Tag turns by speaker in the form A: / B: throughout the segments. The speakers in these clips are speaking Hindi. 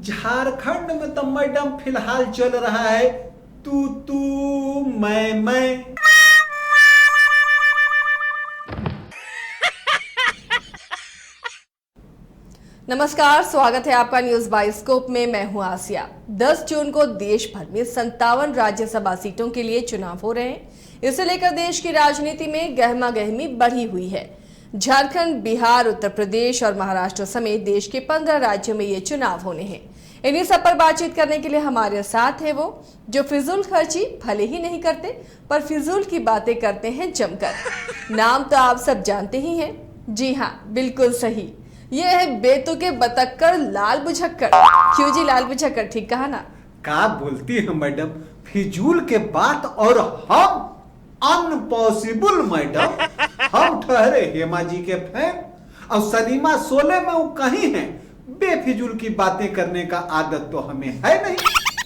A: झारखंड में तो मैडम फिलहाल चल रहा है तू मैं।
B: नमस्कार, स्वागत है आपका न्यूज बाइस्कोप में। मैं हूं आसिया। 10 जून को देश भर में 57 राज्यसभा सीटों के लिए चुनाव हो रहे हैं। इसे लेकर देश की राजनीति में गहमागहमी बढ़ी हुई है। झारखंड, बिहार, उत्तर प्रदेश और महाराष्ट्र समेत देश के 15 राज्यों में ये चुनाव होने हैं। इन्हीं सब पर बातचीत करने के लिए हमारे साथ है वो जो फिजूल खर्ची भले ही नहीं करते पर फिजूल की बातें करते हैं जमकर। नाम तो आप सब जानते ही हैं। जी हाँ, बिल्कुल सही, ये है बेतुके बतक्कर लाल बुझक्कर। क्यों जी लाल बुझक्कर, ठीक कहा ना?
A: का बोलती है मैडम, फिजूल के बात। और हम अनपॉसिबल मैडम, हम ठहरे हेमा जी के फैन और सनीमा शोले में वो कहीं है। बेफिजूल की बातें करने का आदत तो हमें है नहीं।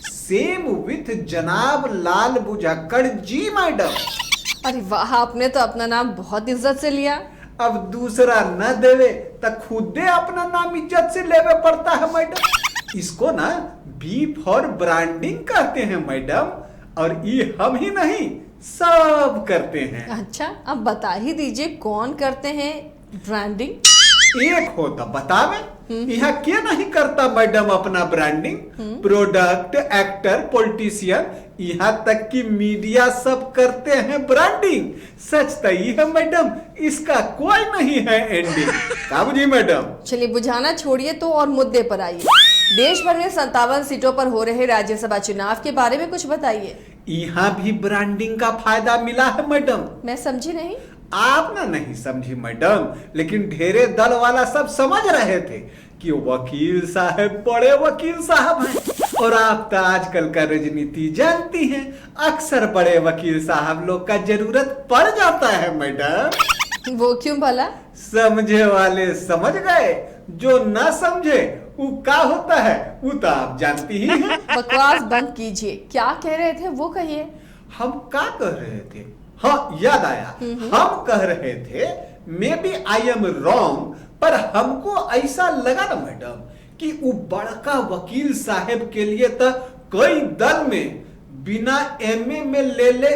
A: सेम विथ जनाब लाल बुझक्कर जी मैडम।
B: अरे वाह, आपने तो अपना नाम बहुत इज्जत से लिया।
A: अब दूसरा न देवे तो खुदे अपना नाम इज्जत से लेवे पड़ता है मैडम। इसको ना बी फॉर ब्रांडिंग कहते हैं मैडम, और ये हम ही नहीं सब करते हैं।
B: अच्छा, अब बता ही दीजिए कौन करते हैं ब्रांडिंग?
A: एक हो तो बतावे, यह क्या नहीं करता मैडम अपना ब्रांडिंग। प्रोडक्ट, एक्टर, पॉलिटिशियन, यहाँ तक कि मीडिया सब करते हैं ब्रांडिंग। सच तो ये है मैडम, इसका कोई नहीं है एंडिंग। का बुझी मैडम?
B: चलिए बुझाना छोड़िए तो और मुद्दे पर आइए। देश भर में 57 सीटों पर हो रहे राज्यसभा चुनाव के बारे में कुछ बताइए।
A: यहाँ भी ब्रांडिंग का फायदा मिला है मैडम।
B: मैं समझी नहीं।
A: आप ना नहीं समझी मैडम, लेकिन ढेरे दल वाला सब समझ रहे थे कि वकील साहब बड़े वकील साहब हैं। और आप तो आजकल का राजनीति जानती हैं, अक्सर बड़े वकील साहब लोग का जरूरत पड़ जाता है मैडम।
B: वो क्यों भला?
A: समझे वाले समझ गए, जो ना समझे वो क्या होता है वो तो आप जानती ही हैं।
B: बकवास बंद कीजिए, क्या कह रहे थे वो कहिए।
A: हम क्या कह रहे थे? हाँ, याद आया। हम कह रहे थे maybe I am wrong, पर हमको ऐसा लगा ना मैडम कि वो बड़का वकील साहब के लिए तो कई दल में बिना एमए में ले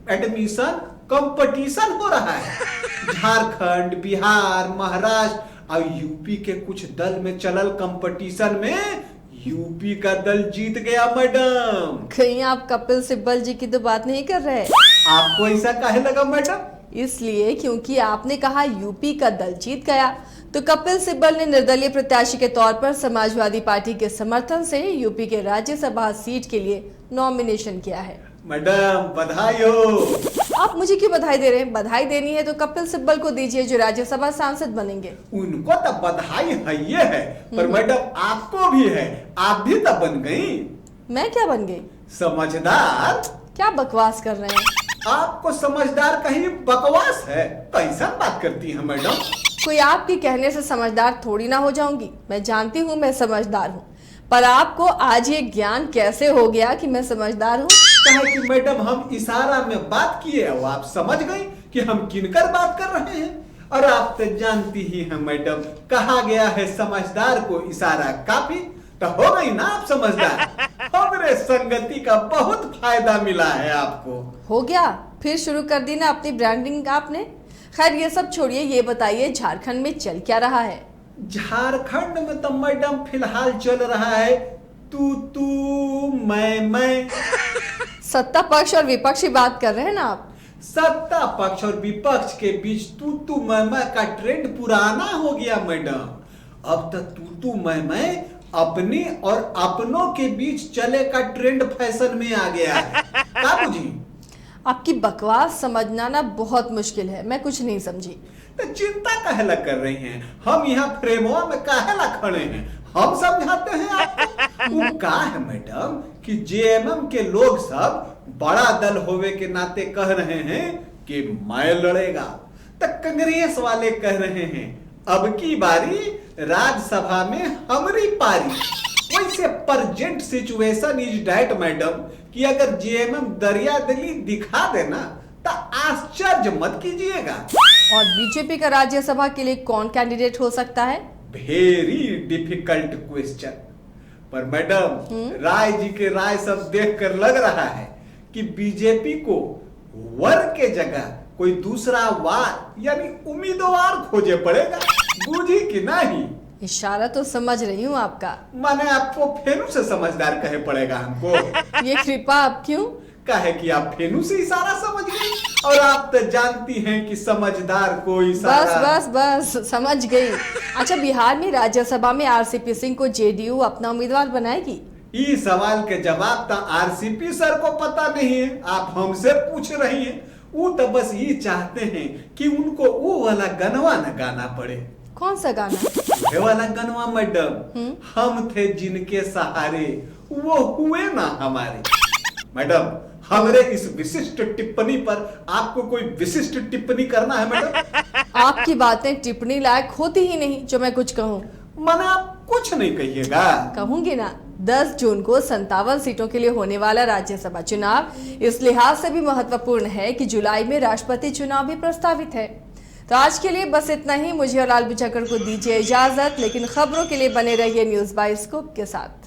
A: एडमिशन कंपटीशन हो रहा है। झारखंड, बिहार, महाराष्ट्र और यूपी के कुछ दल में चलल कंपटीशन में यूपी का दल जीत गया मैडम।
B: कहीं आप कपिल सिब्बल जी की तो बात नहीं कर रहे?
A: आपको ऐसा काहे लगा मैडम?
B: इसलिए क्योंकि आपने कहा यूपी का दल जीत गया, तो कपिल सिब्बल ने निर्दलीय प्रत्याशी के तौर पर समाजवादी पार्टी के समर्थन से यूपी के राज्यसभा सीट के लिए नॉमिनेशन किया है। मैडम
A: बधाई हो।
B: आप मुझे क्यों बधाई दे रहे हैं? बधाई देनी है तो कपिल सिब्बल को दीजिए जो राज्यसभा सांसद बनेंगे।
A: उनको तो बधाई है ये है, पर मैडम आपको भी है, आप भी तो बन गई।
B: मैं क्या बन गई?
A: समझदार।
B: क्या बकवास कर रहे हैं?
A: आपको समझदार कहीं बकवास है? कैसा बात करती है मैडम?
B: कोई आपके कहने से समझदार थोड़ी ना हो जाऊंगी। मैं जानती हूँ मैं समझदार हूँ, पर आपको आज ये ज्ञान कैसे हो गया कि मैं समझदार हूँ?
A: कहे कि मैडम हम इशारा में बात किए और आप समझ गई कि हम किनकर बात कर रहे हैं। और आप तो जानती ही हैं मैडम, कहा गया है समझदार को इशारा काफी। तो हो गई ना आप समझदार। हमरे संगति का बहुत फायदा मिला है आपको।
B: हो गया? फिर शुरू कर दी ना अपनी ब्रांडिंग आपने। खैर ये सब छोड़िए, ये बताइए झारखंड में चल क्या रहा है?
A: झारखंड में तो मैडम फिलहाल चल रहा है तू मैं।
B: सत्ता पक्ष और विपक्ष की बात कर रहे हैं ना आप?
A: सत्ता पक्ष और विपक्ष के बीच तू मैं का ट्रेंड पुराना हो गया मैडम। अब तो तू मैं अपने और अपनों के बीच चले का ट्रेंड फैशन में आ गया है। क्या बुझी?
B: आपकी बकवास समझना ना बहुत मुश्किल है, मैं कुछ नहीं समझी।
A: तो चिंता काहे ला कर रही हैं? हम यहाँ फ्रेमवा में काहे ला खड़े हैं, हम समझाते हैं आपको। वो का है मैडम कि जेएमएम के लोग सब बड़ा दल होवे के नाते कह रहे हैं कि मैं लड़ेगा, तो कांग्रेस वाले कह रहे हैं अब की बारी राज्यसभा में हमारी पारी। वैसे present situation is that madam कि अगर जेएमएम दरिया दिली दिखा देना तो आश्चर्य मत कीजिएगा।
B: और बीजेपी का राज्यसभा के लिए कौन कैंडिडेट हो सकता है?
A: Very difficult question. पर मैडम राय जी के राय सब देखकर लग रहा है कि बीजेपी को वर्ग के जगह कोई दूसरा वार यानी उम्मीदवार खोजे पड़ेगा। बूझी कि नहीं?
B: इशारा तो समझ रही हूँ आपका।
A: माने आपको फेनू से समझदार कहे पड़ेगा हमको।
B: ये कृपा आप क्यों?
A: कहे कि आप फेनू से इशारा समझ गई, और आप तो जानती हैं कि समझदार को इशारा।
B: बस बस बस समझ गई। अच्छा, बिहार में राज्यसभा में आरसीपी सिंह को जेडीयू अपना उम्मीदवार बनाएगी?
A: इस सवाल के जवाब तो आरसीपी सर को पता नहीं है, आप हमसे पूछ रही हैं। वो तो बस ये चाहते हैं कि उनको वो वाला गनवा न गाना पड़े।
B: कौन सा गाना?
A: ये वाला गनवा मैडम, हम थे जिनके सहारे वो हुए ना हमारे। मैडम, हमरे इस विशिष्ट टिप्पणी पर आपको कोई विशिष्ट टिप्पणी करना है मैडम?
B: आपकी बातें टिप्पणी लायक होती ही नहीं जो मैं कुछ कहूँ।
A: माने आप कुछ नहीं कहिएगा?
B: कहूंगी ना। 10 जून को 57 सीटों के लिए होने वाला राज्यसभा चुनाव इस लिहाज से भी महत्वपूर्ण है कि जुलाई में राष्ट्रपति चुनाव भी प्रस्तावित है। तो आज के लिए बस इतना ही। मुझे और लाल बुचक्कर को दीजिए इजाजत, लेकिन खबरों के लिए बने रहिए न्यूज़ बाइस्कोप के साथ।